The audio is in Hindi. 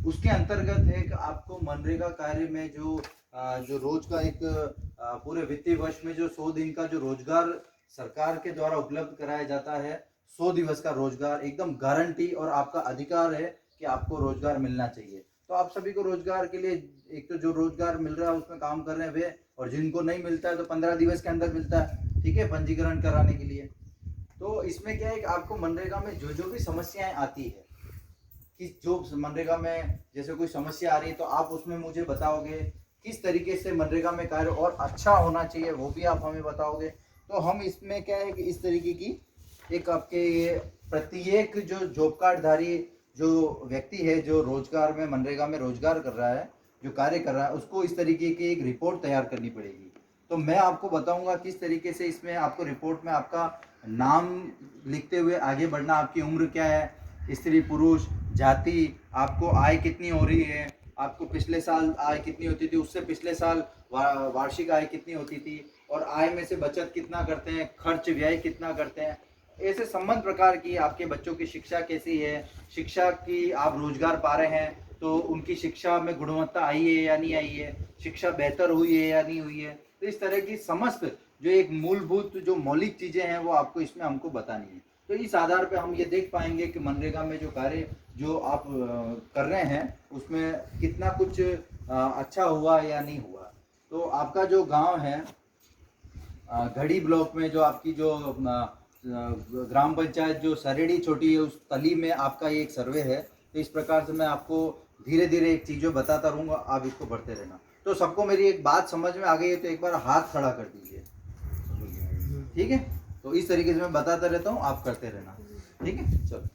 उसके अंतर्गत है कि आपको मनरेगा कार्य में जो रोज का एक पूरे वित्तीय वर्ष में जो 100 दिन का जो रोजगार सरकार के द्वारा उपलब्ध कराया जाता है, 100 दिवस का रोजगार एकदम गारंटी, और आपका अधिकार है कि आपको रोजगार मिलना चाहिए। तो आप सभी को रोजगार के लिए, एक तो जो रोजगार मिल रहा है उसमें काम कर रहे हैं वे, और जिनको नहीं मिलता है तो 15 दिवस के अंदर मिलता है, ठीक है, पंजीकरण कराने के लिए। तो इसमें क्या है कि आपको मनरेगा में जो जो भी समस्याएं आती है, कि जो मनरेगा में जैसे कोई समस्या आ रही है तो आप उसमें मुझे बताओगे, किस तरीके से मनरेगा में कार्य और अच्छा होना चाहिए वो भी आप हमें बताओगे। तो हम इसमें क्या है कि इस तरीके की एक आपके ये प्रत्येक जो जॉब कार्ड धारी जो व्यक्ति है, जो रोजगार में मनरेगा में रोजगार कर रहा है, जो कार्य कर रहा है, उसको इस तरीके की एक रिपोर्ट तैयार करनी पड़ेगी। तो मैं आपको बताऊंगा किस तरीके से इसमें आपको रिपोर्ट में आपका नाम लिखते हुए आगे बढ़ना, आपकी उम्र क्या है, स्त्री पुरुष, जाति, आपको आय कितनी हो रही है, आपको पिछले साल आय कितनी होती थी, उससे पिछले साल वार्षिक आय कितनी होती थी, और आय में से बचत कितना करते हैं, खर्च व्यय कितना करते हैं, ऐसे संबंध प्रकार की, आपके बच्चों की शिक्षा कैसी है, शिक्षा की आप रोजगार पा रहे हैं तो उनकी शिक्षा में गुणवत्ता आई है या नहीं आई है, शिक्षा बेहतर हुई है या नहीं हुई है। तो इस तरह की समस्त जो एक मूलभूत जो मौलिक चीजें हैं वो आपको इसमें हमको बतानी है। तो इस आधार पे हम ये देख पाएंगे कि मनरेगा में जो कार्य जो आप कर रहे हैं उसमें कितना कुछ अच्छा हुआ या नहीं हुआ। तो आपका जो गांव है घड़ी ब्लॉक में, जो आपकी जो ग्राम पंचायत जो सरेड़ी छोटी है, उस तली में आपका ये एक सर्वे है। तो इस प्रकार से मैं आपको धीरे धीरे एक चीज़ें बताता रहूँगा, आप इसको बढ़ते रहना। तो सबको मेरी एक बात समझ में आ गई है तो एक बार हाथ खड़ा कर दीजिए, ठीक है। तो इस तरीके से मैं बताता रहता हूँ, आप करते रहना, ठीक है। चलो।